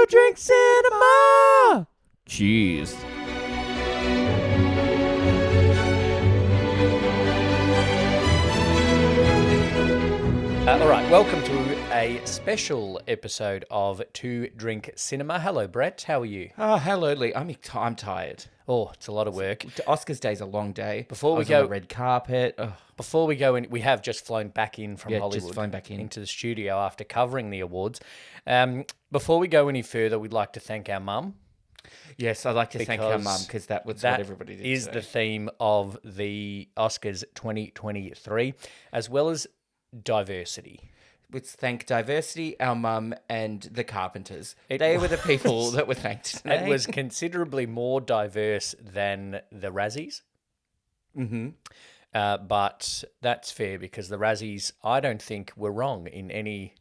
Drink Cinema! Cheers. All right, welcome to a special episode of To Drink Cinema. Hello, Brett. How are you? Oh, hello, Lee. I'm tired. Oh, it's a lot of work. The Oscars day's a long day. Before we I was go- on the red carpet. Oh, Before we go in, we have just flown back in from Yeah, Hollywood. just flown back in. Into the studio after covering the awards. Before we go any further, we'd like to thank our mum. yes, I'd like to thank our Because mum because that was That what everybody did. is today. the theme of the Oscars 2023, as well as diversity. Let's thank diversity, our mum, and the Carpenters. They were the people that were thanked today. It was considerably more diverse than the Razzies. Mm-hmm. But that's fair because the Razzies, I don't think, were wrong in any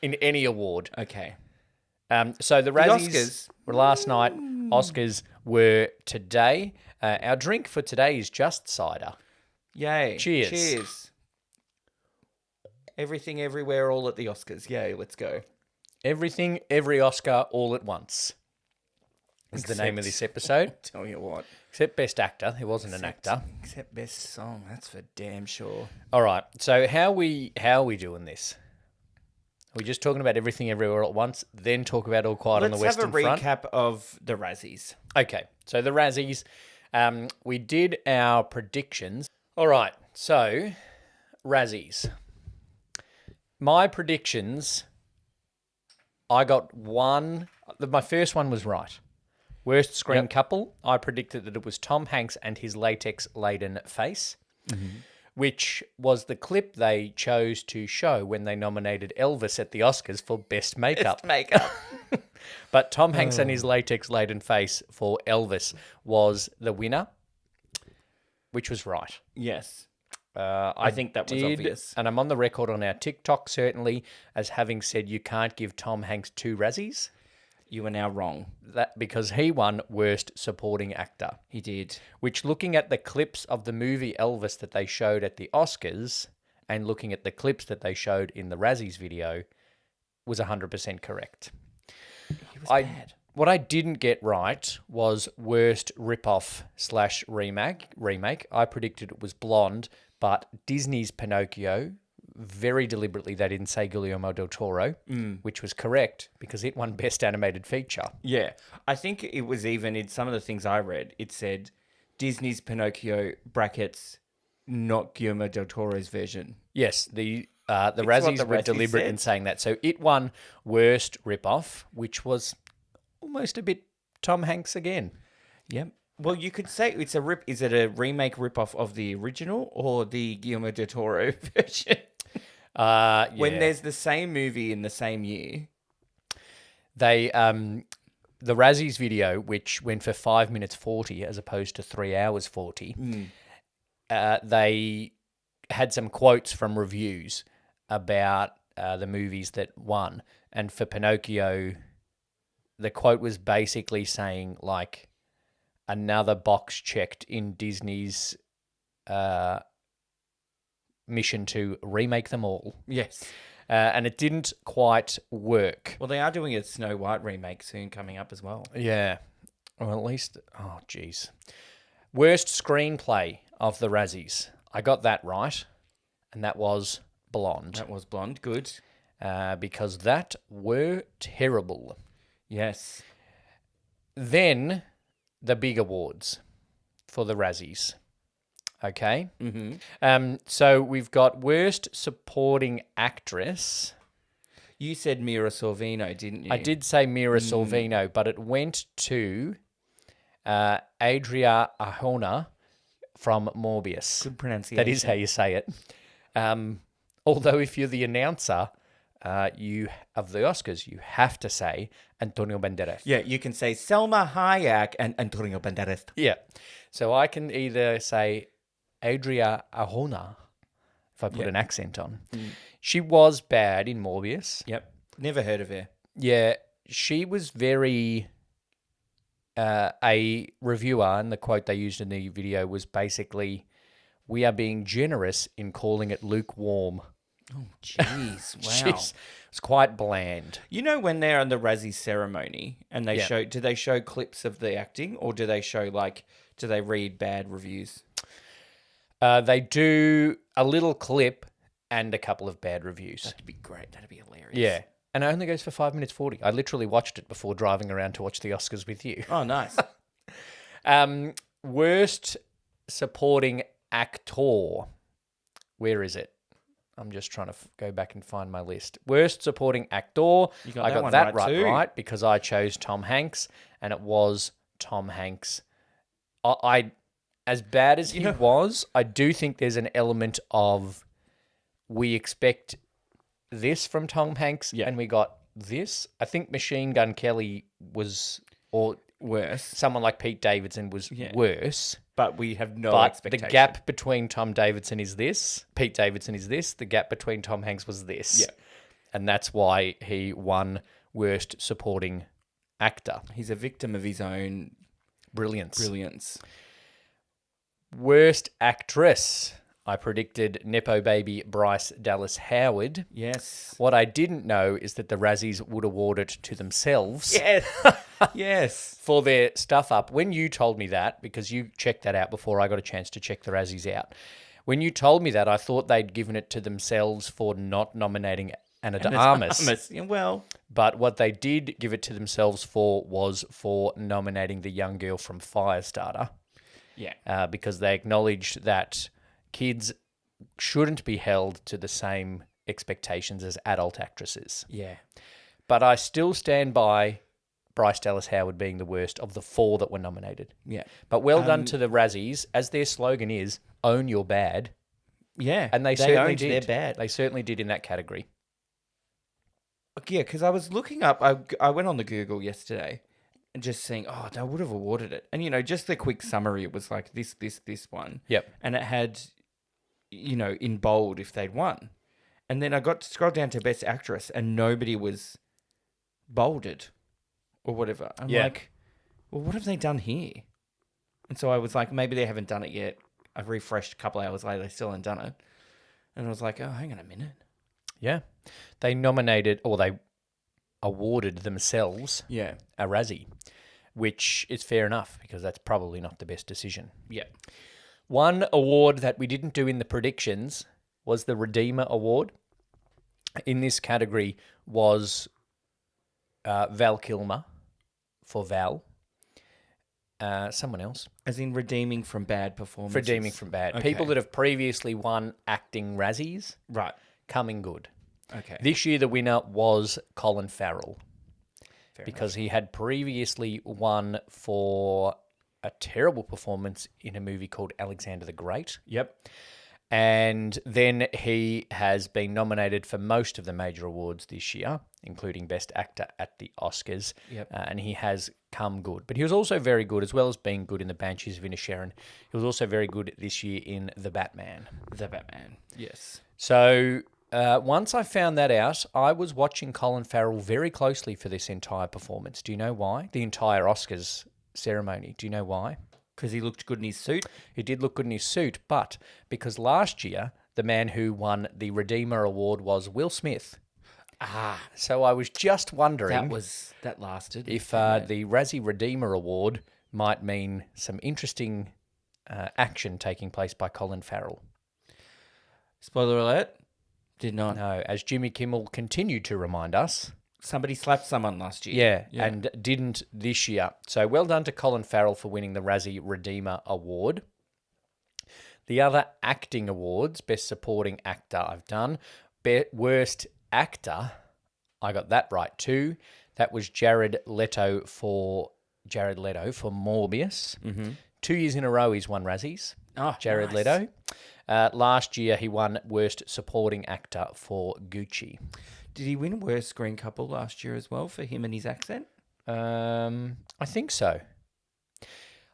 in any award. Okay. So the Razzies Oscars. were last night. Oscars were today. Our drink for today is just cider. Yay. Cheers. Cheers. Everything, everywhere, all at the Oscars. Yay, let's go. Everything, every Oscar, all at once is the name of this episode. Tell you what. Except Best Actor. There wasn't an actor. Except best song, that's for damn sure. All right. So how are we doing this? Are we just talking about everything everywhere all at once, then talk about All Quiet on the Let's Western have a Front? recap of the Razzies. Okay. So the Razzies, we did our predictions. All right. So Razzies. My predictions, I got one. My first one was right. Worst screen couple, I predicted that it was Tom Hanks and his latex-laden face, which was the clip they chose to show when they nominated Elvis at the Oscars for Best Makeup. Makeup. But Tom Hanks and his latex-laden face for Elvis was the winner, which was right. Yes. I think that was obvious. And I'm on the record on our TikTok, certainly, as having said you can't give Tom Hanks 2 Razzies. You are now wrong. That because he won Worst Supporting Actor. He did. Which, looking at the clips of the movie Elvis that they showed at the Oscars and looking at the clips that they showed in the Razzies video, was 100% correct. He was bad. What I didn't get right was Worst Rip-Off / remake. I predicted it was Blonde, but Disney's Pinocchio, very deliberately they didn't say Guillermo del Toro, which was correct because it won Best Animated Feature. Yeah. I think it was even in some of the things I read, it said Disney's Pinocchio brackets, not Guillermo del Toro's version. Yes, the Razzies were Razzies deliberate said. in saying that. So it won Worst Rip-Off, which was almost a bit Tom Hanks again. Yep. Well, you could say it's a rip. Is it a remake rip-off of the original or the Guillermo del Toro version? Yeah. When there's the same movie in the same year. They the Razzies video, which went for 5 minutes 40 as opposed to 3 hours 40, they had some quotes from reviews about the movies that won. And for Pinocchio, the quote was basically saying, like, another box checked in Disney's mission to remake them all. Yes. And it didn't quite work. Well, they are doing a Snow White remake soon coming up as well. Yeah. Well, at least... Oh, geez. Worst screenplay of the Razzies. I got that right. And that was Blonde. That was Blonde. Good. Because that were terrible. Yes. Then, the big awards for the Razzies. Okay? Mm-hmm. So, we've got Worst Supporting Actress. You said Mira Sorvino, didn't you? I did say Mira Sorvino, but it went to Adria Arjona from Morbius. Good pronunciation. That is how you say it. Although if you're the announcer you of the Oscars, you have to say Antonio Banderas. Yeah, you can say Selma Hayek and Antonio Banderas. Yeah. So I can either say Adria Arjona, if I put an accent on. She was bad in Morbius. Yep. Never heard of her. Yeah, she was very... a reviewer, and the quote they used in the video was basically, "We are being generous in calling it lukewarm." Jeez, wow. Jeez, it's quite bland. You know when they're on the Razzie ceremony and they Yeah. do they show clips of the acting, or do they show do they read bad reviews? They do a little clip and a couple of bad reviews. That'd be great. That'd be hilarious. Yeah. And it only goes for 5 minutes 40. I literally watched it before driving around to watch the Oscars with you. Oh, nice. Worst supporting actor. Where is it? I'm just trying to go back and find my list. Worst supporting actor. got I that got one that right too. right because I chose Tom Hanks, and it was Tom Hanks. I as bad as he was, I do think there's an element of we expect this from Tom Hanks, and we got this. I think Machine Gun Kelly was, or Worse. someone like Pete Davidson was worse. But we have no But expectation. the gap between Tom Davidson is this, Pete Davidson is this, the gap between Tom Hanks was this. Yeah. And that's why he won Worst Supporting Actor. He's a victim of his own Brilliance. Worst Actress. I predicted Nepo baby Bryce Dallas Howard. Yes. What I didn't know is that the Razzies would award it to themselves. Yes. Yes. For their stuff up. When you told me that, because you checked that out before I got a chance to check the Razzies out, when you told me that, I thought they'd given it to themselves for not nominating Ana de Armas. Yeah, well, But what they did give it to themselves for was for nominating the young girl from Firestarter, yeah. because they acknowledged that kids shouldn't be held to the same expectations as adult actresses. Yeah. But I still stand by Bryce Dallas Howard being the worst of the 4 that were nominated. Yeah. But well done to the Razzies, as their slogan is, own your bad. Yeah. And they certainly owned did. their bad. They certainly did in that category. Yeah, because I was looking up, I went on the Google yesterday and just seeing, they would have awarded it. And, just the quick summary, it was like this one. Yep. And it had, in bold if they'd won. And then I got to scroll down to Best Actress and nobody was bolded or whatever. I'm like, well, what have they done here? And so I was like, maybe they haven't done it yet. I've refreshed a couple hours later, they still haven't done it. And I was like, oh, hang on a minute. Yeah. They nominated, or they awarded themselves Yeah. a Razzie, which is fair enough because that's probably not the best decision. Yeah. One award that we didn't do in the predictions was the Redeemer Award. In this category was Val Kilmer for Val. Someone else. As in redeeming from bad performances. Redeeming from bad. Okay. People that have previously won acting Razzies, Right. coming good. Okay. This year the winner was Colin Farrell Fair because he had previously won for a terrible performance in a movie called Alexander the Great. Yep. And then he has been nominated for most of the major awards this year, including Best Actor at the Oscars. Yep. And he has come good. But he was also very good, as well as being good in The Banshees of Inisherin. He was also very good this year in The Batman. The Batman. Yes. So once I found that out, I was watching Colin Farrell very closely for this entire performance. Do you know why? The entire Oscars ceremony. Do you know why? Because he looked good in his suit. He did look good in his suit, but because last year, the man who won the Redeemer Award was Will Smith. So I was just wondering That lasted. if the Razzie Redeemer Award might mean some interesting action taking place by Colin Farrell. Spoiler alert. Did not. No, as Jimmy Kimmel continued to remind us. Somebody slapped someone last year. Yeah, and didn't this year. So well done to Colin Farrell for winning the Razzie Redeemer Award. The other acting awards, Best Supporting Actor I've done. Worst Actor, I got that right too. That was Jared Leto for Morbius. Mm-hmm. 2 years in a row he's won Razzies. Oh, Jared nice. Leto. Last year he won Worst Supporting Actor for Gucci. Did he win Worst Screen Couple last year as well for him and his accent? I think so.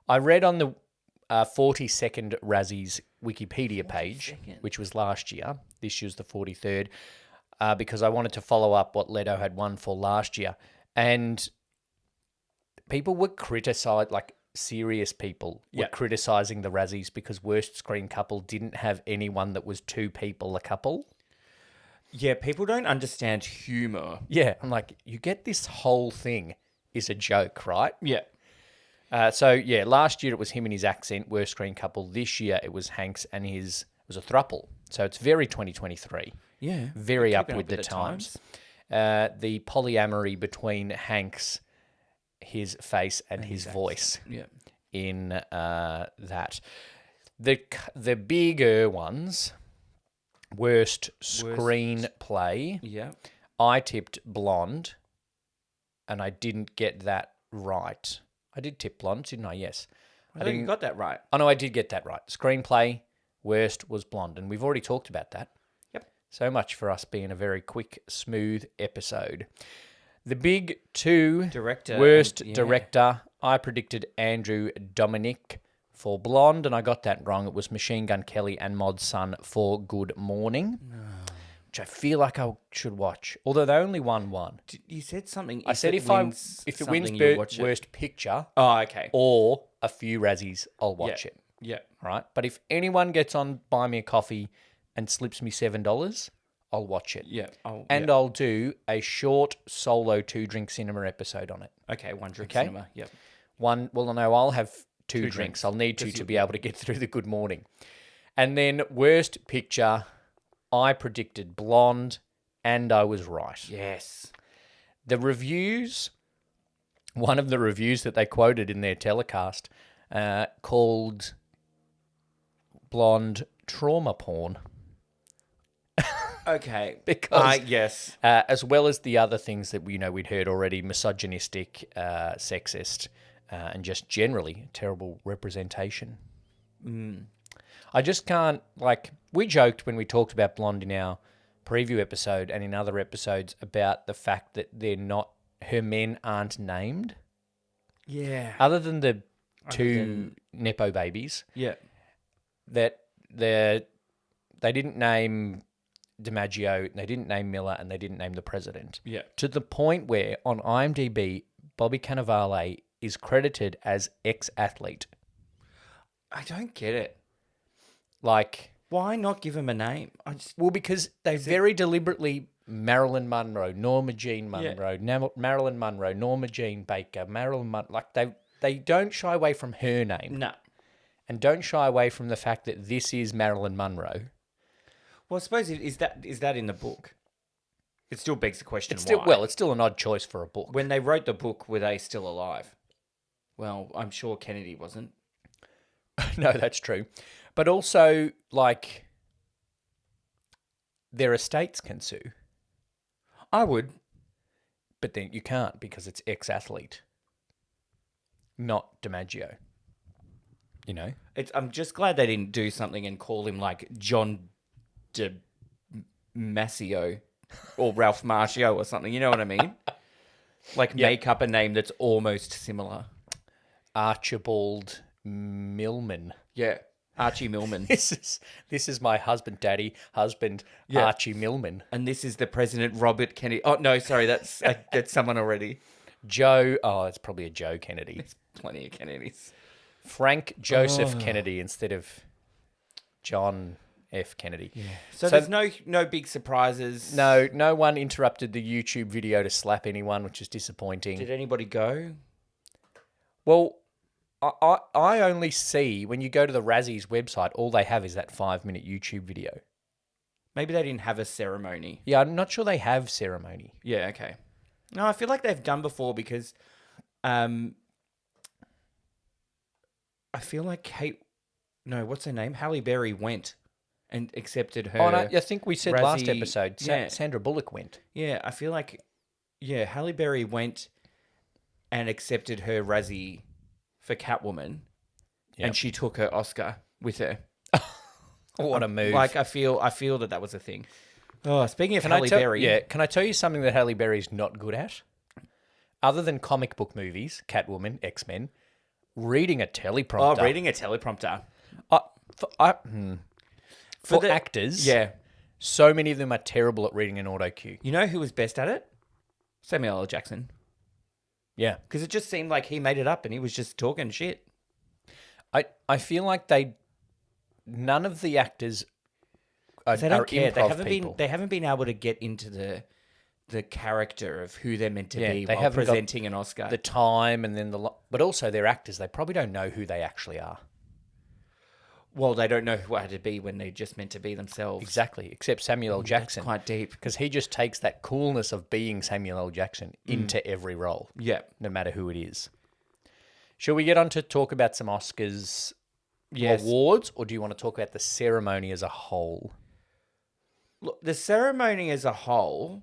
I read on the 42nd Razzies Wikipedia page, 42nd. which was last year. This year's the 43rd, because I wanted to follow up what Leto had won for last year. And people were criticised, like serious people were criticising the Razzies because Worst Screen Couple didn't have anyone that was two people a couple. Yeah, people don't understand humor. Yeah, I'm like, you get this whole thing is a joke, right? Yeah. Last year it was him and his accent, worst screen couple. This year it was Hanks and it was a throuple. So it's very 2023. Yeah. Very up Keeping with the times. The polyamory between Hanks, his face, and his voice Yeah. in that. The bigger ones, worst screenplay. Yeah. I tipped Blonde, and I didn't get that right. I did tip Blonde, didn't I? Yes. I think you got that right. Oh, no, I did get that right. Screenplay, worst was Blonde, and we've already talked about that. Yep. So much for us being a very quick, smooth episode. The big two worst director, I predicted Andrew Dominic for Blonde, and I got that wrong. It was Machine Gun Kelly and Mod Sun for Good Morning, which I feel like I should watch, although they only won one. You said something. I said if it wins worst picture or a few Razzies, I'll watch it. Yeah. Right? But if anyone gets on Buy Me a Coffee and slips me $7, I'll watch it. Yeah. I'll do a short solo 2-drink cinema episode on it. Okay, 1-drink cinema. Yep. I'll have two drinks. I'll need to be able to get through the Good Morning. And then worst picture, I predicted Blonde, and I was right. Yes. The reviews, one of the reviews that they quoted in their telecast called Blonde trauma porn. Okay. Because yes. As well as the other things that we'd heard already, misogynistic, sexist, and just generally terrible representation. I just can't, we joked when we talked about Blonde in our preview episode and in other episodes about the fact that her men aren't named. Yeah. Other than the two Nepo babies. Yeah. That they didn't name DiMaggio, they didn't name Miller, and they didn't name the president. Yeah. To the point where on IMDb, Bobby Cannavale is credited as ex-athlete. I don't get it. Why not give him a name? Because they very deliberately Marilyn Monroe, Norma Jean Monroe, Marilyn Monroe, Norma Jean Baker, they don't shy away from her name. No. And don't shy away from the fact that this is Marilyn Monroe. Well, I suppose is that in the book? It still begs the question why. It's still an odd choice for a book. When they wrote the book, were they still alive? Well, I'm sure Kennedy wasn't. No, that's true. But also, their estates can sue. I would. But then you can't because it's ex-athlete, not DiMaggio. I'm just glad they didn't do something and call him John DeMassio or Ralph Macchio or something. You know what I mean? Make up a name that's almost similar. Archibald Millman. Yeah, Archie Millman. This is my husband, Archie Millman. And this is the president, Robert Kennedy. Oh, no, sorry, that's someone already. Joe, it's probably a Joe Kennedy. There's plenty of Kennedys. Frank Joseph Kennedy instead of John F. Kennedy. Yeah. So there's no big surprises. No one interrupted the YouTube video to slap anyone, which is disappointing. Did anybody go? Well, I only see, when you go to the Razzies website, all they have is that 5-minute YouTube video. Maybe they didn't have a ceremony. Yeah, I'm not sure they have ceremony. Yeah, okay. No, I feel like they've done before because I feel like what's her name? Halle Berry went and accepted her. Oh, no, I think we said last Razzie, episode, Sandra Bullock went. Yeah, I feel like, Halle Berry went and accepted her Razzie for Catwoman, and she took her Oscar with her. What a move! I feel that was a thing. Oh, speaking of Halle Berry, can I tell you something that Halle Berry's not good at? Other than comic book movies, Catwoman, X-Men, reading a teleprompter. Oh, reading a teleprompter. For actors, so many of them are terrible at reading an auto cue. You know who was best at it? Samuel L. Jackson. Yeah. Because it just seemed like he made it up and he was just talking shit. I feel like none of the actors They don't care. They improv haven't people. been. They haven't been able to get into the character of who they're meant to be they while haven't got presenting an Oscar. the time and then but also they're actors. They probably don't know who they actually are. Well, they don't know who to be when they're just meant to be themselves. Exactly, except Samuel L. Jackson. That's quite deep. Because he just takes that coolness of being Samuel L. Jackson into every role. Yeah. No matter who it is. Shall we get on to talk about some Oscars awards, or do you want to talk about the ceremony as a whole? Look, the ceremony as a whole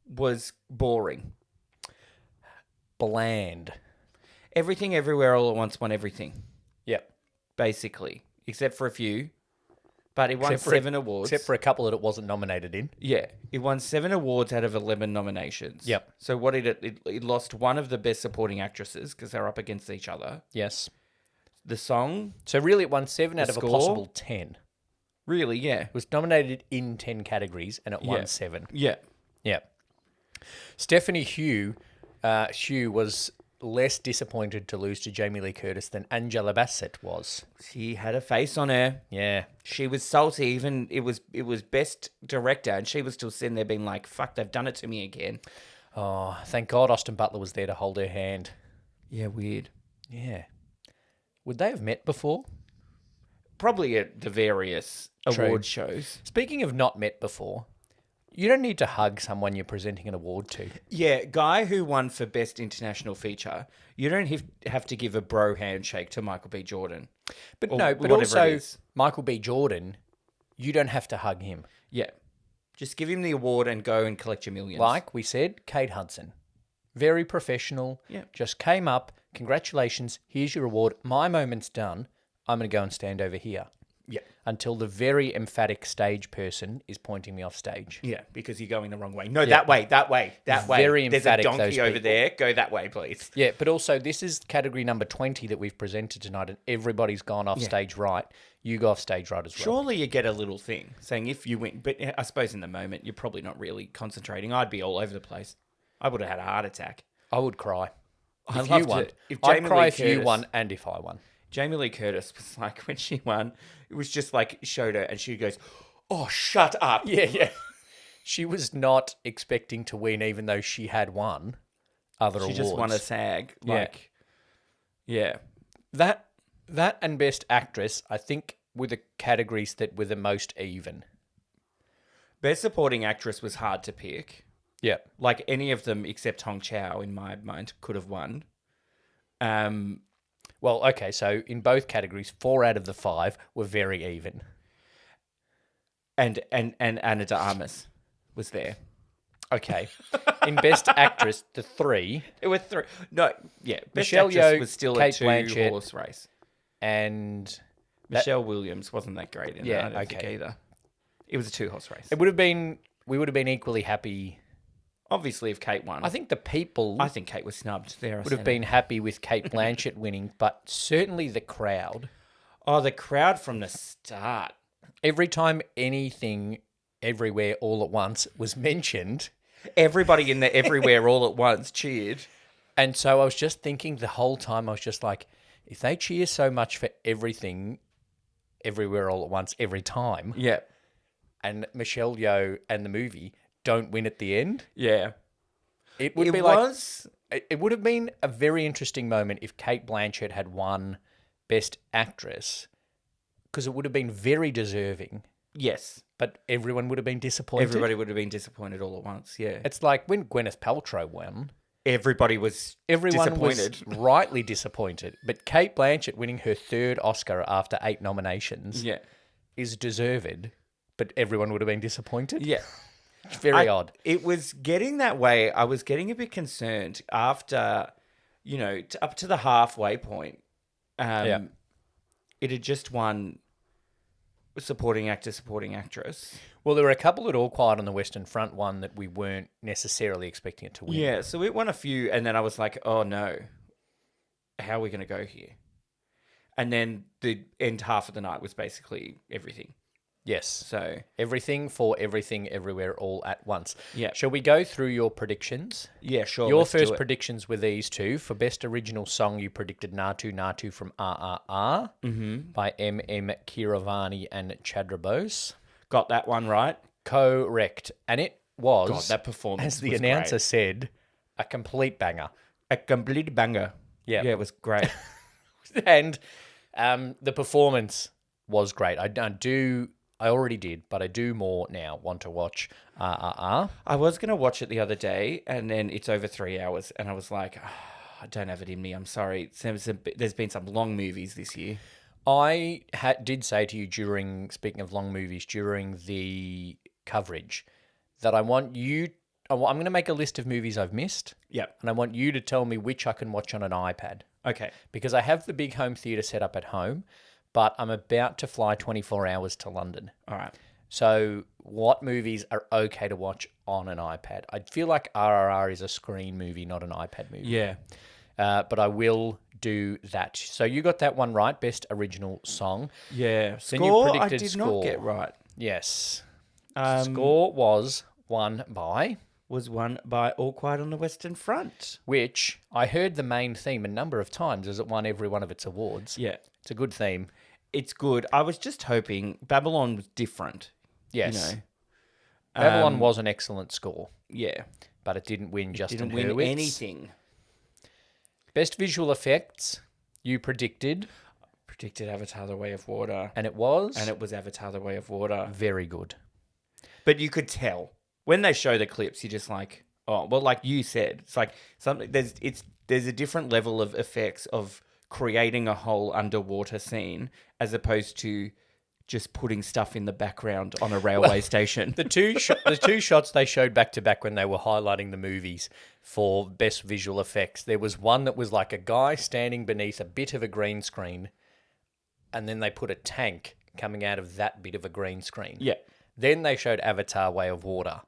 was boring. Bland. Everything, everywhere, all at once won everything, Yep. basically, except for a few. But it won 7 awards. Except for a couple that it wasn't nominated in. Yeah, it won 7 awards out of 11 nominations. Yep. So what did it lost one of the best supporting actresses because they're up against each other. Yes. The song, So really it won 7 out of score? a possible 10. really, yeah. It was nominated in 10 categories and it won 7. Yeah. Yeah. Stephanie Hugh was less disappointed to lose to Jamie Lee Curtis than Angela Bassett was. She had a face on her. Yeah. She was salty. Even it was best director, and she was still sitting there being like, "Fuck, they've done it to me again." Oh, thank God Austin Butler was there to hold her hand. Yeah, weird. Yeah. Would they have met before? Probably at the various True. award shows. Speaking of not met before, you don't need to hug someone you're presenting an award to. Yeah, guy who won for best international feature. You don't have to give a bro handshake to Michael B. Jordan. But Or no, but whatever also it is. Michael B. Jordan, you don't have to hug him. Yeah, just give him the award and go and collect your millions. Like we said, Kate Hudson. Very professional. Yeah. Just came up. Congratulations. Here's your award. My moment's done. I'm going to go and stand over here. Yeah. Until the very emphatic stage person is pointing me off stage. Yeah, because you're going the wrong way. No, that way. Very There's a emphatic, those donkey over people. there. Go that way, please. Yeah, but also this is category number 20 that we've presented tonight, and everybody's gone off stage right. You go off stage right as well. Surely you get a little thing saying if you win, but I suppose in the moment you're probably not really concentrating. I'd be all over the place. I would have had a heart attack. I would cry. I'd If love you to- won. if I'd Jamie cry Lee if you Curtis- won and if I won. Jamie Lee Curtis was like, when she won, it was just like, showed her and she goes, "Oh, shut up." Yeah. She was not expecting to win, even though she had won other She awards. just won a SAG. Like, yeah. That and Best Actress, I think, were the categories that were the most even. Best Supporting Actress was hard to pick. Yeah. Like any of them except Hong Chow, in my mind, could have won. Well, okay, so in both categories, 4 out of the 5 were very even. And Anna de Armas was there. Okay. In Best Actress, the 3, It was 3. No, yeah. Best Michelle Actress Yeoh, was still Kate a Blanchett. 2-horse race. and Michelle Williams wasn't that great in Yeah, that, I don't think okay. either. It was a 2-horse race. we would have been equally happy. Obviously, if Kate won. I think the people I think Kate was snubbed there. would have been happy with Kate Blanchett winning, but certainly the crowd. Oh, the crowd from the start. Every time anything, everywhere, all at once was mentioned. Everybody in the everywhere all at once cheered. And so I was just thinking the whole time, I was just like, if they cheer so much for everything, everywhere, all at once, every time, Yeah. and Michelle Yeoh and the movie don't win at the end, Yeah. it would It be was. like, it would have been a very interesting moment if Kate Blanchett had won Best Actress, because it would have been very deserving, Yes. but everyone would have been disappointed. Everybody would have been disappointed all at once. Yeah. It's like when Gwyneth Paltrow won, Everybody was everyone disappointed. was rightly disappointed. But Kate Blanchett winning her 3rd Oscar after 8 nominations Yeah. is deserved, but everyone would have been disappointed. Yeah. It's very odd. It was getting that way. I was getting a bit concerned after, up to the halfway point. Yeah. It had just won supporting actor, supporting actress. Well, there were a couple that All Quiet on the Western Front won that we weren't necessarily expecting it to win. Yeah, so it won a few, and then I was like, oh no, how are we going to go here? And then the end half of the night was basically everything. Yes. So, Everything for everything, everywhere, all at once. Yeah. Shall we go through your predictions? yeah, sure. Your let's do first it. predictions were these two. For Best Original Song, you predicted Natu Natu from RRR by M.M. Keeravani and Chandra Bose. Got that one right. Correct. And it was, God, that performance as the was announcer great. said, a complete banger. A complete banger. Yeah. Yeah, it was great. And the performance was great. I already did, but I do more now want to watch I was going to watch it the other day, and then it's over 3 hours, and I was like, I don't have it in me. I'm sorry. There's been some long movies this year. I did say to you speaking of long movies, during the coverage, that I'm going to make a list of movies I've missed. Yep. And I want you to tell me which I can watch on an iPad. Okay. Because I have the big home theatre set up at home, but I'm about to fly 24 hours to London. All right. So what movies are okay to watch on an iPad? I feel like RRR is a screen movie, not an iPad movie. Yeah. But I will do that. So you got that one right, best original song. Yeah. Then you Score, I predicted did score. not get right. Yes. Score was won by... Was won by All Quiet on the Western Front. Which I heard the main theme a number of times as it won every one of its awards. Yeah. It's a good theme. It's good. I was just hoping Babylon was different. Yes. You know. Babylon was an excellent score, Yeah. but it didn't win Justin Didn't win Hurwitz. anything. Best visual effects, you predicted, Predicted Avatar: The Way of Water. and it was And it was Avatar: The Way of Water. very good. But you could tell. When they show the clips, you're just like, oh, well, like you said, it's like something. There's a different level of effects of creating a whole underwater scene as opposed to just putting stuff in the background on a railway station. The two shots they showed back to back when they were highlighting the movies for best visual effects, there was one that was like a guy standing beneath a bit of a green screen, and then they put a tank coming out of that bit of a green screen. Yeah. Then they showed Avatar: Way of Water,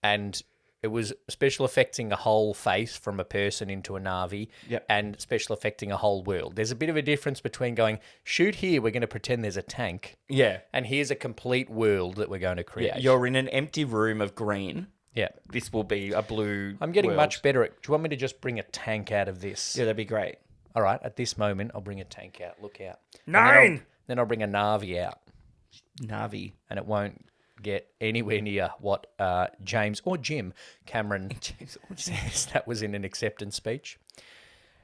and it was special effecting a whole face from a person into a Na'vi, Yep. and special effecting a whole world. There's a bit of a difference between going, shoot here, we're going to pretend there's a tank, Yeah. and here's a complete world that we're going to create. You're in an empty room of green. Yeah. This will be a blue. I'm getting world. much better at... Do you want me to just bring a tank out of this? Yeah, that'd be great. All right, at this moment, I'll bring a tank out. Look out. And 9! then I'll bring a Na'vi out, Navi. and it won't get anywhere near what James or Jim Cameron says that was in an acceptance speech.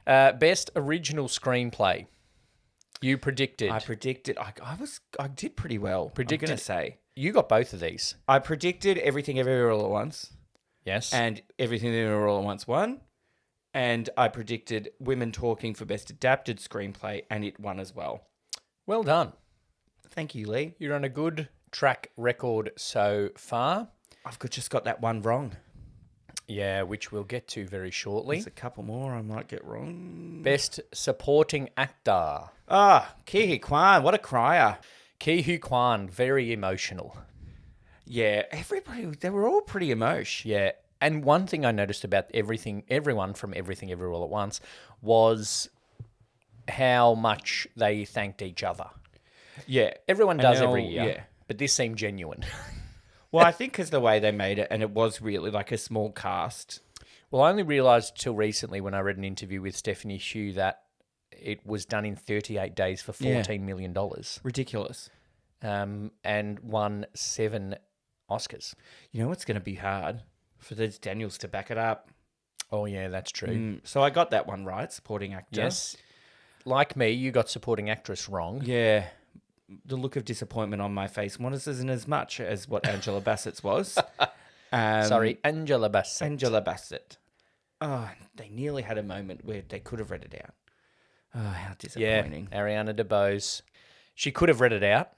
Best original screenplay. You predicted. I predicted. I did pretty well. Predicted- I'm gonna say You got both of these. I predicted Everything Everywhere All at Once, Yes. and Everything Everywhere All at Once won. And I predicted Women Talking for Best Adapted Screenplay, and it won as well. Well done. Thank you, Lee. You're on a good track record so far. Just got that one wrong. Yeah, which we'll get to very shortly. There's a couple more I might get wrong. Best supporting actor. Ke Huy Quan, what a crier. Ke Huy Quan, very emotional. Yeah, they were all pretty emotional. Yeah, and one thing I noticed about everyone from Everything Everywhere All at Once was how much they thanked each other. Yeah. Everyone does every year, Yeah. but this seemed genuine. Well, I think because the way they made it, and it was really like a small cast. Well, I only realised till recently when I read an interview with Stephanie Hsu that it was done in 38 days for $14 million. Ridiculous. And won 7 Oscars. You know what's going to be hard? For those Daniels to back it up. Oh, yeah, that's true. So I got that one right, supporting actor. Yes. Like me, you got supporting actress wrong. Yeah. The look of disappointment on my face wasn't as much as what Angela Bassett's was. Sorry, Angela Bassett. Angela Bassett. Oh, they nearly had a moment where they could have read it out. Oh, how disappointing. Yeah, Ariana DeBose. She could have read it out.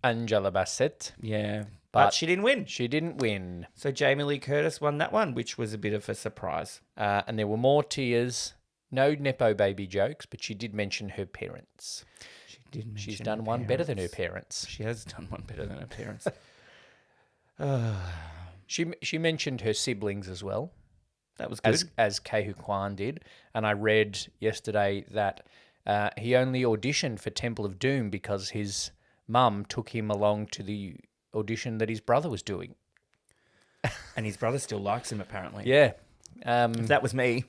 Angela Bassett. Yeah. But she didn't win. She didn't win. So Jamie Lee Curtis won that one, which was a bit of a surprise. And there were more tears. No Nepo baby jokes, but she did mention her parents. She did mention She's done one better than her parents. She has done one better than her parents. She mentioned her siblings as well. That was good. As Ke Huy Quan did. And I read yesterday that he only auditioned for Temple of Doom because his mum took him along to the audition that his brother was doing. And his brother still likes him, apparently. Yeah. If that was me.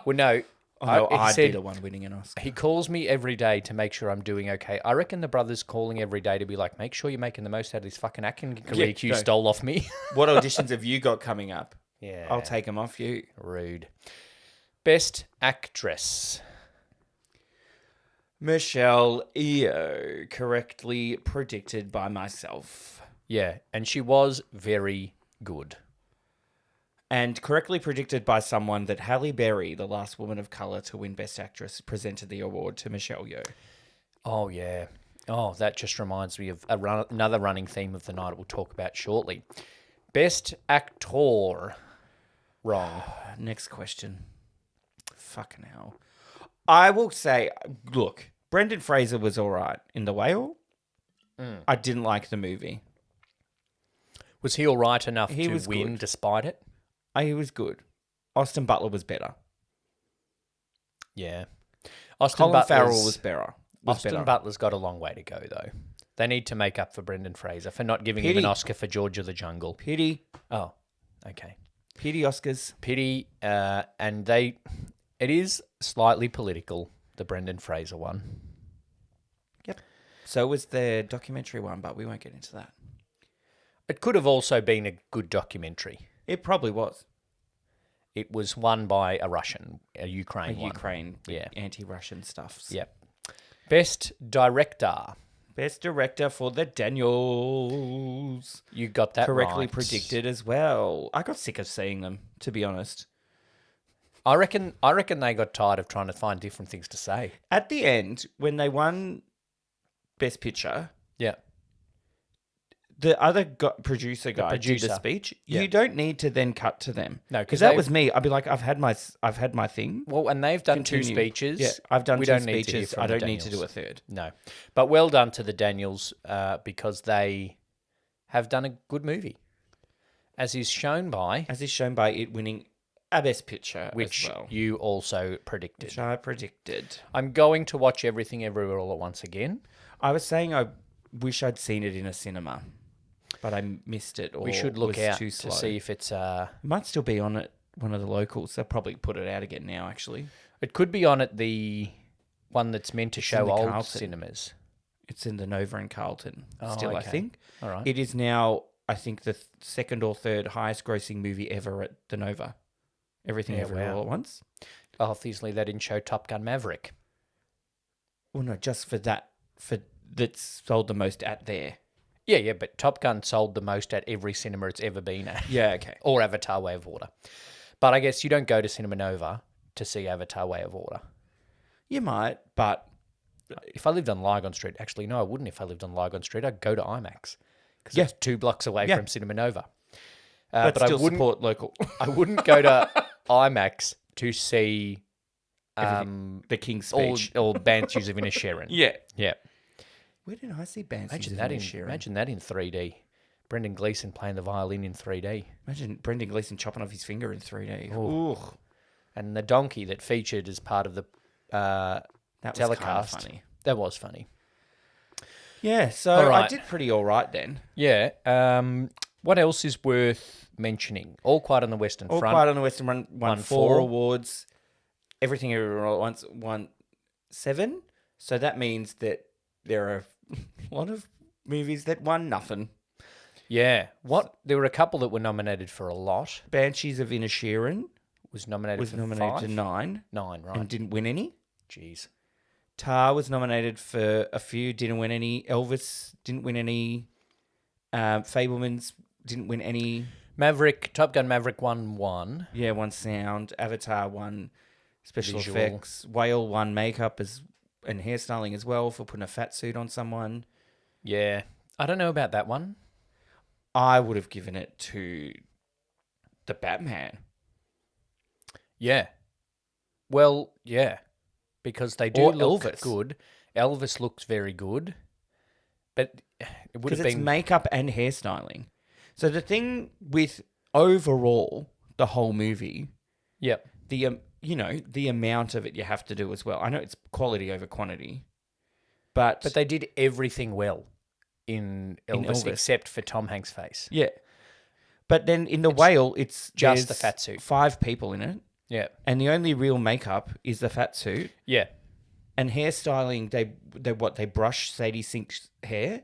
Well, no, Oh, he I'd said- be the one winning an Oscar. He calls me every day to make sure I'm doing okay. I reckon the brother's calling every day to be like, make sure you're making the most out of this fucking acting career you no. stole off me. What auditions have you got coming up? Yeah. I'll take them off you. Rude. Best actress. Michelle Yeoh, correctly predicted by myself. Yeah, and she was very good. And correctly predicted by someone that Halle Berry, the last woman of colour to win Best Actress, presented the award to Michelle Yeoh. Oh, yeah. Oh, that just reminds me of another running theme of the night we'll talk about shortly. Best actor. Wrong. Next question. Fucking hell. I will say, look, Brendan Fraser was all right in The Whale. I didn't like the movie. Was he all right enough He to was win good. despite it? He was good. Austin Butler was better. Yeah. Austin Colin Farrell was better. Austin Butler's got a long way to go, though. They need to make up for Brendan Fraser for not giving him an Oscar for George of the Jungle. Pity. Oh, okay. Pity Oscars. Pity, and it is slightly political, the Brendan Fraser one. Yep. So was the documentary one, but we won't get into that. It could have also been a good documentary. It probably was. It was won by a Russian, a Ukraine one. Ukraine, Yeah. anti-Russian stuff. Yep. Best director. Best director for the Daniels. You got that Correctly right. predicted as well. I got sick of seeing them, to be honest. I reckon they got tired of trying to find different things to say. At the end, when they won Best Picture, Yeah. the other producer guy did producer. the speech. Yeah. You don't need to then cut to them. No, because 'cause that they've- was me. I'd be like, I've had my thing. Well, and they've done two Continue. speeches. Yeah, I've done We two don't need to hear speeches. from I the don't need to do Daniels. a third. No. But well done to the Daniels because they have done a good movie. As is shown by, As is shown by it winning a Best Picture which as well. you also predicted. Which I predicted. I'm going to watch Everything Everywhere All at Once again. I was saying I wish I'd seen it in a cinema, but I missed it. Or We should look was out too to slow. see if it's... It might still be on at one of the locals. They'll probably put it out again now, actually. It could be on at the one that's meant to show the old Carlton. cinemas. It's in the Nova and Carlton Oh, still, I okay. think. All right. It is now, I think, the second or third highest grossing movie ever at the Nova. Everything Yeah, Everywhere wow. All at Once. Obviously, they didn't show Top Gun Maverick. Well, no, just for that. That's sold the most at there. Yeah, but Top Gun sold the most at every cinema it's ever been at. Yeah, okay. Or Avatar Way of Water. But I guess you don't go to Cinema Nova to see Avatar Way of Water. You might, but If I lived on Lygon Street, actually, no, I wouldn't if I lived on Lygon Street. I'd go to IMAX because Yeah. it's 2 blocks away Yeah. from Cinema Nova. but But still I wouldn't, support local. I wouldn't go to IMAX to see The King's all, Speech. all Banshees of Inisherin. Yeah. Yeah. Where did I see Banshees Imagine of that, Inisherin? imagine that in 3D. Brendan Gleeson playing the violin in 3D. Imagine Brendan Gleeson chopping off his finger in 3D. Ooh. Ooh. And the donkey that featured as part of the That was telecast. kind of funny. That was funny. Yeah, so All right. I did pretty all right then. Yeah. What else is worth mentioning? All Quiet on the Western All Front. Quiet on the Western Front won Won 4 4. awards. Everything Everywhere All at Once won 7. So that means that there are a lot of movies that won nothing. Yeah. What? There were a couple that were nominated for a lot. Banshees of Inisherin Was nominated was for nominated 5? to 9 9, right. and didn't win any. Jeez. Tar was nominated for a few, didn't win any. Elvis didn't win any. Fablemans didn't win any. Top Gun Maverick won 1. Yeah, one sound. Avatar won special Visual. effects. Whale won makeup and hairstyling as well for putting a fat suit on someone. Yeah. I don't know about that one. I would have given it to the Batman. Yeah. Well, yeah. Because they do Or look Elvis. good. Elvis looks very good. But it would Because have it's been... makeup and hairstyling. So the thing with overall the whole movie, Yep. the amount of it you have to do as well. I know it's quality over quantity, but But they did everything well in Elvis, Elvis. except for Tom Hanks' face. yeah. But then in the Whale, it's just the there's fat suit. 5 people in it. Yeah. And the only real makeup is the fat suit. Yeah. And hairstyling, they brush Sadie Sink's hair?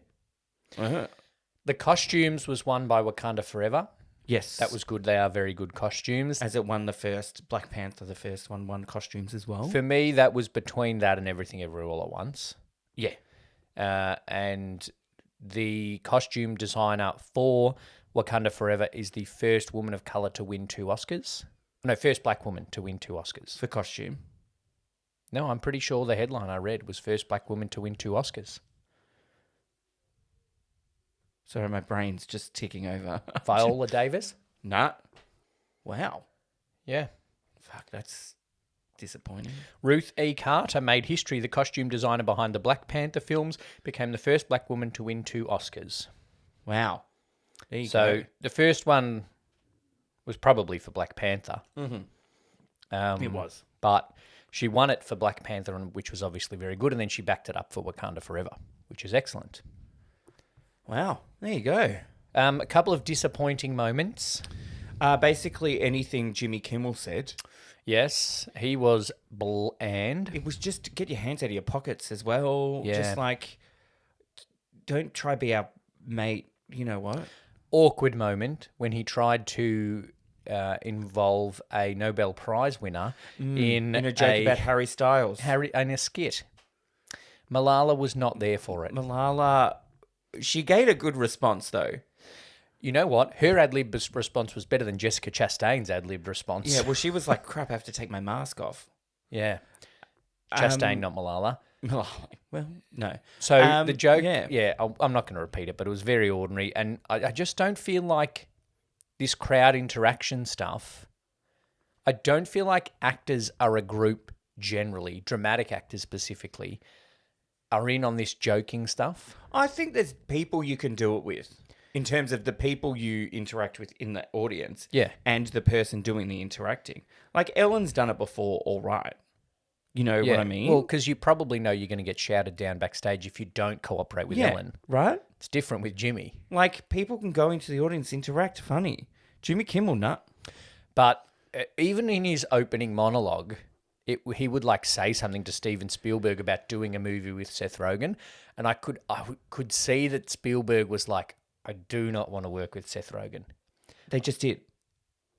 The costumes was won by Wakanda Forever. Yes. That was good. They are very good costumes. As it won the first, Black Panther, the first one, won costumes as well. For me, that was between that and Everything Everywhere All at Once. Yeah. And the costume designer for Wakanda Forever is the first woman of color to win 2 Oscars. No, first black woman to win 2 Oscars. For costume. No, I'm pretty sure the headline I read was first black woman to win 2 Oscars. Sorry, my brain's just ticking over. Viola Davis? Nah. Wow. Yeah. Fuck, that's disappointing. Ruth E. Carter made history. The costume designer behind the Black Panther films became the first black woman to win 2 Oscars. Wow. There you So go. the first one was probably for Black Panther. It was. But she won it for Black Panther, which was obviously very good, and then she backed it up for Wakanda Forever, which is excellent. Wow. There you go. A couple of disappointing moments. Basically anything Jimmy Kimmel said. Yes, he was bland. It was just get your hands out of your pockets as well. Yeah. Just like, don't try be our mate. You know what? Awkward moment when he tried to involve a Nobel Prize winner in a joke about Harry Styles. in a skit. Malala was not there for it. Malala, she gave a good response though. You know what? Her ad-lib response was better than Jessica Chastain's ad-lib response. Yeah, well, she was like, crap, I have to take my mask off. Yeah. Chastain, not Malala. Well, no. So the joke, yeah. I'm not going to repeat it, but it was very ordinary. And I just don't feel like this crowd interaction stuff, I don't feel like actors are a group generally, dramatic actors specifically, are in on this joking stuff. I think there's people you can do it with in terms of the people you interact with in the audience. Yeah. And the person doing the interacting. Like Ellen's done it before, all right. You know what I mean? Well, because you probably know you're going to get shouted down backstage if you don't cooperate with Ellen. Right? It's different with Jimmy. Like, people can go into the audience, interact, funny. Jimmy Kimmel, nut. But even in his opening monologue, he would like say something to Steven Spielberg about doing a movie with Seth Rogen, and I could see that Spielberg was like, I do not want to work with Seth Rogen. They just did.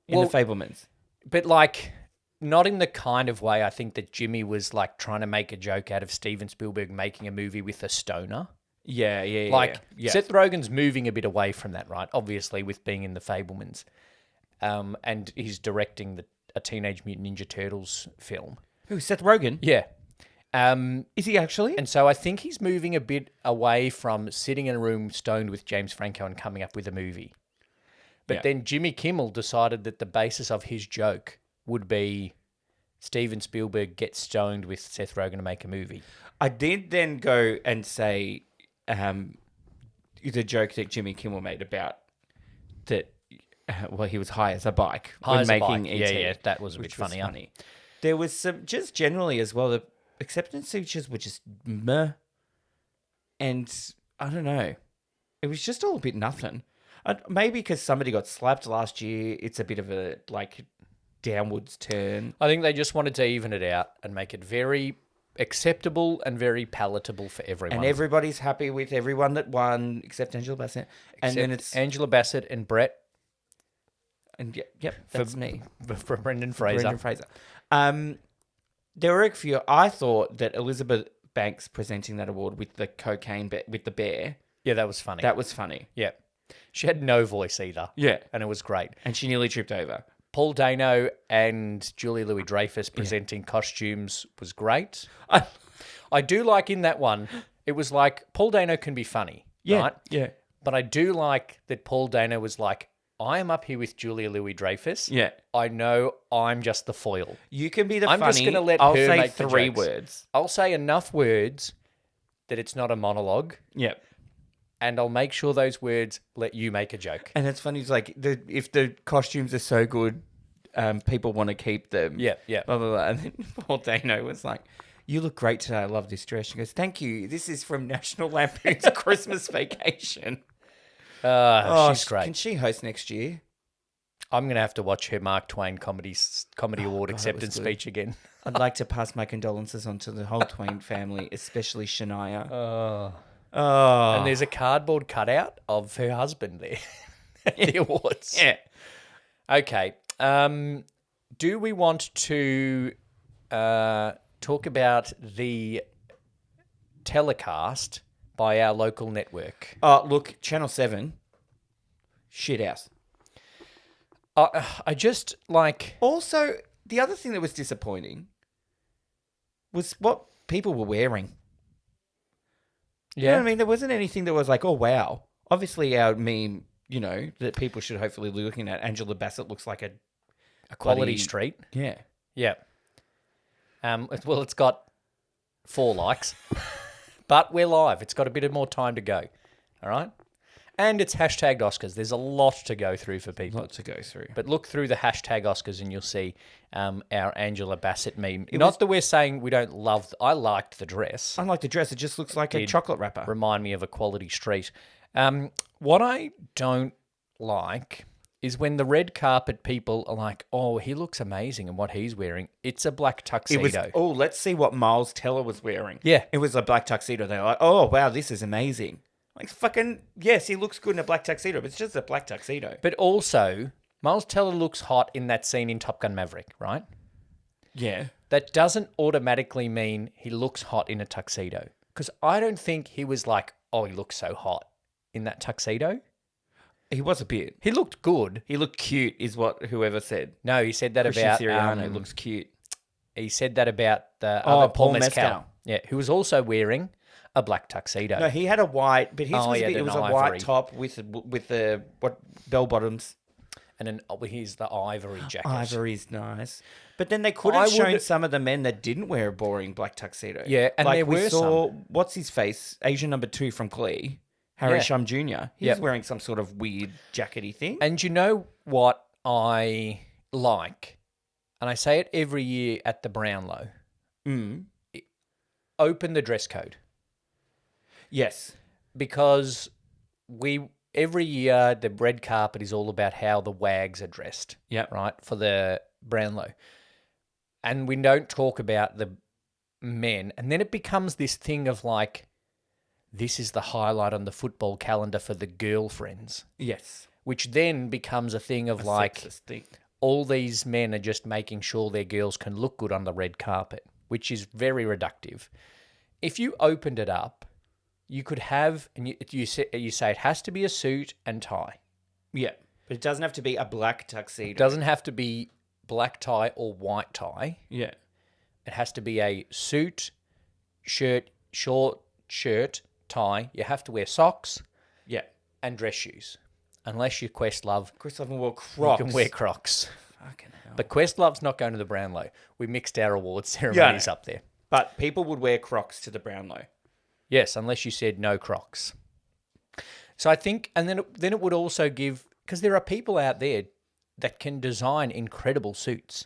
In The Fablemans. But like, not in the kind of way I think that Jimmy was like trying to make a joke out of Steven Spielberg making a movie with a stoner. Yeah. Like, yeah. Seth Rogen's moving a bit away from that, right? Obviously, with being in The Fablemans. And he's directing a Teenage Mutant Ninja Turtles film. Who, Seth Rogen? Yeah. Is he actually? And so I think he's moving a bit away from sitting in a room stoned with James Franco and coming up with a movie. But then Jimmy Kimmel decided that the basis of his joke would be Steven Spielberg gets stoned with Seth Rogen to make a movie. I did then go and say the joke that Jimmy Kimmel made about that, he was high as a bike High as a making bike. E.T. Yeah, that was a bit funnier. Funny. There was some, just generally as well, the acceptance speeches were just meh. And I don't know. It was just all a bit nothing. Maybe because somebody got slapped last year, it's a bit of a, like, downwards turn. I think they just wanted to even it out and make it very acceptable and very palatable for everyone. And everybody's happy with everyone that won, except Angela Bassett. And then it's Angela Bassett and Brett. And yep, that's me. For Brendan Fraser. Brendan Fraser. There were a few. I thought that Elizabeth Banks presenting that award with the cocaine, with the bear. Yeah, that was funny. That was funny. Yeah. She had no voice either. Yeah. And it was great. And she nearly tripped over. Paul Dano and Julia Louis-Dreyfus presenting costumes was great. I do like in that one, it was like Paul Dano can be funny, right? Yeah. But I do like that Paul Dano was like, I am up here with Julia Louis-Dreyfus. Yeah. I know I'm just the foil. You can be the I'm funny. just going to let I'll her say make the 3 jokes. words. I'll say enough words that it's not a monologue. Yep. And I'll make sure those words let you make a joke. And it's funny, it's like, if the costumes are so good, people want to keep them. Yeah. Blah, blah, blah. And then Paul Dano was like, you look great today. I love this dress. She goes, thank you. This is from National Lampoon's Christmas Vacation. She's great. Can she host next year? I'm going to have to watch her Mark Twain comedy award God, acceptance good. speech again. I'd like to pass my condolences on to the whole Twain family, especially Shania. Oh. And there's a cardboard cutout of her husband there at the awards. Yeah. Okay. Do we want to talk about the telecast by our local network? Oh, look, Channel 7, shit house. I just like... Also, the other thing that was disappointing was what people were wearing. You know what I mean? There wasn't anything that was like, oh, wow. Obviously, our meme, that people should hopefully be looking at, Angela Bassett looks like a Quality bloody... Street. Yeah. Yeah. Well, it's got 4 likes, but we're live. It's got a bit of more time to go. All right? And it's hashtagged Oscars. There's a lot to go through for people. Lot to go through. But look through the hashtag Oscars and you'll see our Angela Bassett meme. Not that we're saying we don't love... I liked the dress. I like the dress. It just looks like a chocolate wrapper. Remind me of a Quality Street. What I don't like is when the red carpet people are like, oh, he looks amazing and what he's wearing. It's a black tuxedo. Let's see what Miles Teller was wearing. Yeah. It was a black tuxedo. They were like, oh, wow, this is amazing. Like, fucking, yes, he looks good in a black tuxedo, but it's just a black tuxedo. But also, Miles Teller looks hot in that scene in Top Gun Maverick, right? Yeah. That doesn't automatically mean he looks hot in a tuxedo. Because I don't think he was like, oh, he looks so hot in that tuxedo. He was a bit. He looked good. He looked cute, is what whoever said. No, he said that Christian about... Siriano looks cute. He said that about the other Paul Mescal. Mescal. Yeah, who was also wearing a black tuxedo. No, he had a white, but his was a bit, an it was a ivory. white top with the bell bottoms. And then here's the ivory jacket. Ivory's nice. But then they could have shown some of the men that didn't wear a boring black tuxedo. Yeah, and there were some. What's his face? Asian number 2 from Glee, Harry Shum Jr. He's wearing some sort of weird jackety thing. And you know what I like? And I say it every year at the Brownlow. Open the dress code. Yes. Because every year the red carpet is all about how the wags are dressed. Yeah. Right? For the Brownlow. And we don't talk about the men. And then it becomes this thing of like, this is the highlight on the football calendar for the girlfriends. Yes. Which then becomes a thing of all these men are just making sure their girls can look good on the red carpet, which is very reductive. If you opened it up, you could have, and you say it has to be a suit and tie. Yeah, but it doesn't have to be a black tuxedo. It doesn't have to be black tie or white tie. Yeah. It has to be a suit, short shirt, tie. You have to wear socks. Yeah. And dress shoes. Unless you're Questlove. Questlove wore Crocs. You can wear Crocs. Fucking hell. But Questlove's not going to the Brownlow. We mixed our awards ceremonies up there. But people would wear Crocs to the Brownlow. Yes, unless you said no Crocs. So I think, and then it would also give, because there are people out there that can design incredible suits.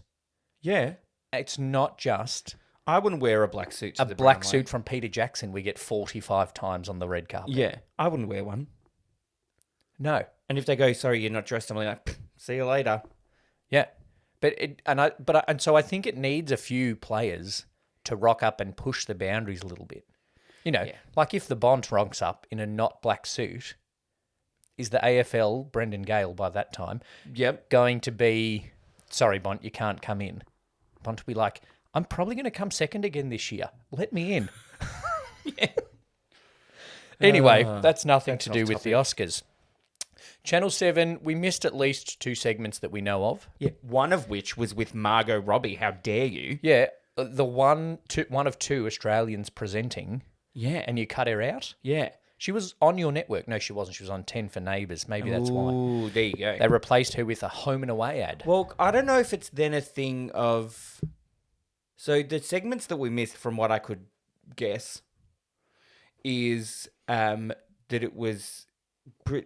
Yeah. It's not just... I wouldn't wear a black suit to the black Brownlow. suit from Peter Jackson we get 45 times on the red carpet. Yeah, I wouldn't wear one. No. And if they go, sorry, you're not dressed, I'm like, see you later. Yeah. And so I think it needs a few players to rock up and push the boundaries a little bit. Like if the Bont rocks up in a not black suit, is the AFL, Brendan Gale by that time, going to be, sorry, Bont, you can't come in. Bont will be like, I'm probably going to come second again this year. Let me in. Anyway, that's nothing to do with the Oscars. Channel 7, we missed at least 2 segments that we know of. Yeah, one of which was with Margot Robbie. How dare you? Yeah, the one of 2 Australians presenting. Yeah. And you cut her out? Yeah. She was on your network. No, she wasn't. She was on 10 for Neighbours. Maybe that's why. Ooh, there you go. They replaced her with a Home and Away ad. Well, I don't know if it's then a thing of... So the segments that we missed, from what I could guess, is that it was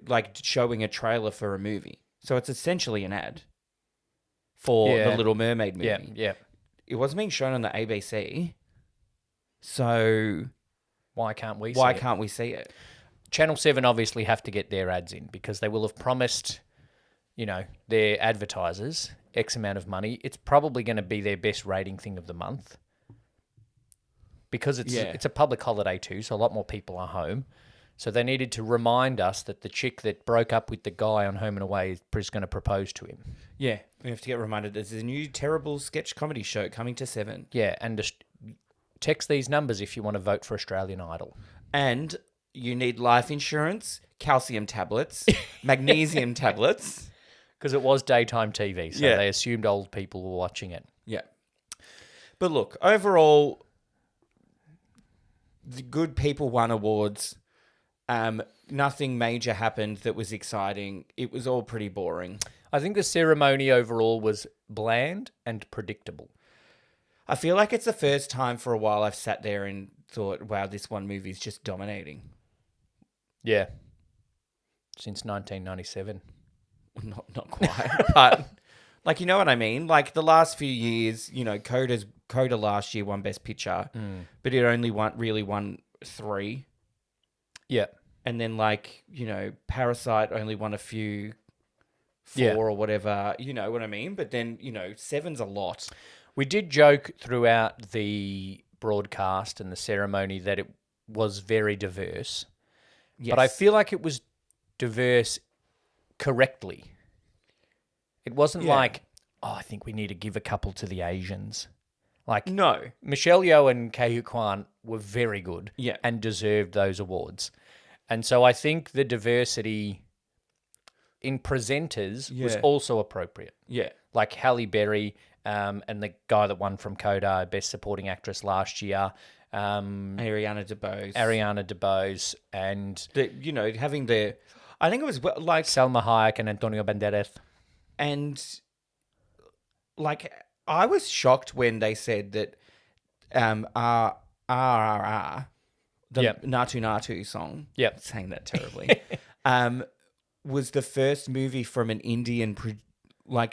like showing a trailer for a movie. So it's essentially an ad for the Little Mermaid movie. Yeah. It wasn't being shown on the ABC. So... Why can't we see it? Channel 7 obviously have to get their ads in because they will have promised their advertisers X amount of money, it's probably going to be their best rating thing of the month. Because it's a public holiday too, so a lot more people are home. So they needed to remind us that the chick that broke up with the guy on Home and Away is going to propose to him. Yeah, we have to get reminded there's a new terrible sketch comedy show coming to 7. Yeah, and just text these numbers if you want to vote for Australian Idol. And you need life insurance, calcium tablets, magnesium tablets. Because it was daytime TV, so they assumed old people were watching it. Yeah. But look, overall, the good people won awards. Nothing major happened that was exciting. It was all pretty boring. I think the ceremony overall was bland and predictable. I feel like it's the first time for a while I've sat there and thought, wow, this one movie is just dominating. Yeah. Since 1997. Not quite, but like, you know what I mean? Like the last few years, Coda last year won Best Picture, but it only won 3. Yeah. And then Parasite only won a few 4 or whatever, you know what I mean? But then, 7's a lot. We did joke throughout the broadcast and the ceremony that it was very diverse. Yes. But I feel like it was diverse correctly. It wasn't like, I think we need to give a couple to the Asians. No. Michelle Yeoh and Ke Huy Quan were very good and deserved those awards. And so I think the diversity in presenters was also appropriate. Yeah. Like Halle Berry and the guy that won from Coda, Best Supporting Actress last year. Ariana DeBose. And... having the... I think it was like... Salma Hayek and Antonio Banderas. And I was shocked when they said that RRR, the Natu Natu song, saying that terribly, was the first movie from an Indian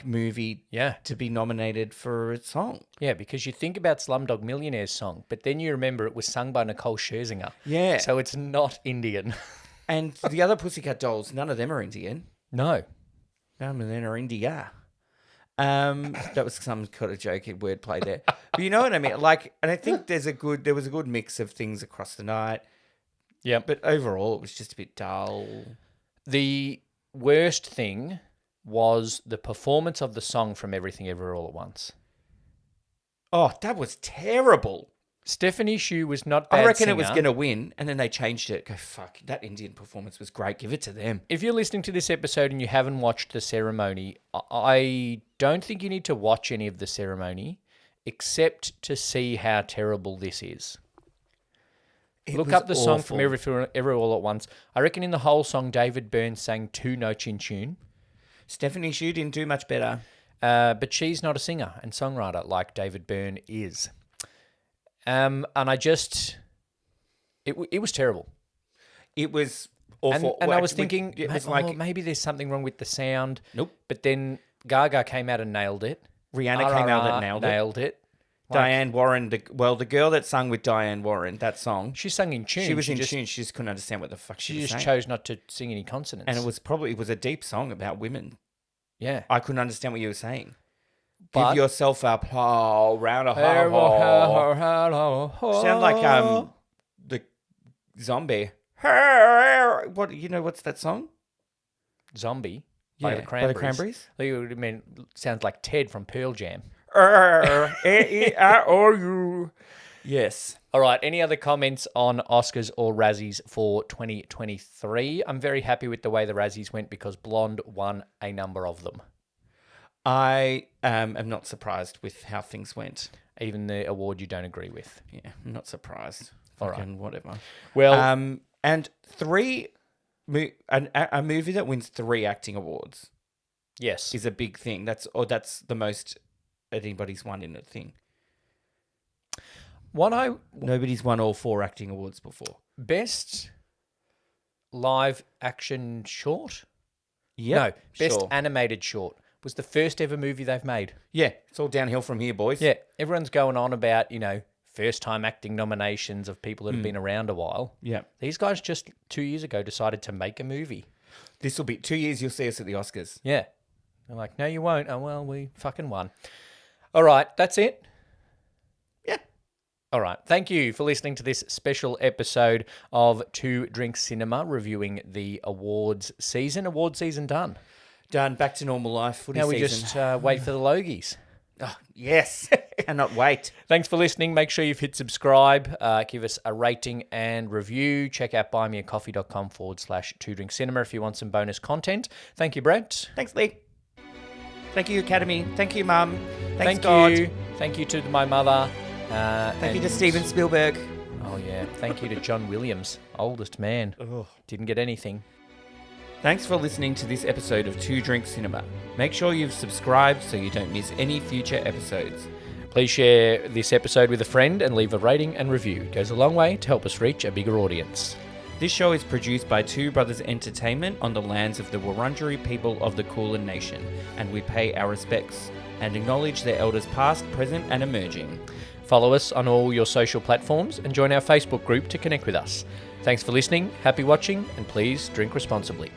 movie to be nominated for a song. Yeah, because you think about Slumdog Millionaire's song, but then you remember it was sung by Nicole Scherzinger. Yeah. So it's not Indian. And the other Pussycat Dolls, none of them are Indian. No. None of them are India. That was some kind of jokey wordplay there. But you know what I mean? And I think there was a good mix of things across the night. Yeah. But overall, it was just a bit dull. The worst thing was the performance of the song from Everything Everywhere All at Once. Oh, that was terrible. Stephanie Hsu was not bad. I reckon singer. It was going to win, and then they changed it. Go, fuck, that Indian performance was great. Give it to them. If you're listening to this episode and you haven't watched the ceremony, I don't think you need to watch any of the ceremony except to see how terrible this is. Look up the song from Everywhere All at Once. I reckon in the whole song, David Byrne sang 2 notes in tune. Stephanie Hsu didn't do much better. But she's not a singer and songwriter like David Byrne is. And I just... It was terrible. It was awful. And I was thinking, maybe there's something wrong with the sound. Nope. But then Gaga came out and nailed it. Rihanna came out and nailed it. Diane Warren, the girl that sung with Diane Warren, that song. She sung in tune. She was in tune. She just couldn't understand what the fuck she was saying. She just chose not to sing any consonants. And it was a deep song about women. Yeah. I couldn't understand what you were saying. Give yourself a plow round a ho. Sound like the zombie. What's that song? Zombie? By the Cranberries. Sounds like Ted from Pearl Jam. Yes. All right. Any other comments on Oscars or Razzies for 2023? I'm very happy with the way the Razzies went because Blonde won a number of them. I am not surprised with how things went. Even the award you don't agree with. Yeah, I'm not surprised. All right. Whatever. Well, and a movie that wins 3 acting awards. Yes, is a big thing. That's the most anybody's won in a thing. Nobody's won all 4 acting awards before. Best live action short? Yeah. No, best animated short. Was the first ever movie they've made. Yeah, it's all downhill from here, boys. Yeah, everyone's going on about, first time acting nominations of people that have been around a while. Yeah. These guys just 2 years ago decided to make a movie. This will be 2 years, you'll see us at the Oscars. Yeah. They're like, no, you won't. Oh, well, we fucking won. All right, that's it. Yeah. All right. Thank you for listening to this special episode of Two Drink Cinema, reviewing the awards season. Award season done. Done. Back to normal life. Footy Now we season. just wait for the Logies. Oh, yes. Cannot wait. Thanks for listening. Make sure you've hit subscribe. Give us a rating and review. Check out buymeacoffee.com/Two Drink Cinema if you want some bonus content. Thank you, Brent. Thanks, Lee. Thank you, Academy. Thank you, Mum. Thanks, Thank God. you. Thank you to my mother. Thank you to Steven Spielberg. Oh, yeah. Thank you to John Williams, oldest man. Ugh. Didn't get anything. Thanks for listening to this episode of Two Drink Cinema. Make sure you've subscribed so you don't miss any future episodes. Please share this episode with a friend and leave a rating and review. It goes a long way to help us reach a bigger audience. This show is produced by Two Brothers Entertainment on the lands of the Wurundjeri people of the Kulin Nation, and we pay our respects and acknowledge their elders past, present and emerging. Follow us on all your social platforms and join our Facebook group to connect with us. Thanks for listening, happy watching, and please drink responsibly.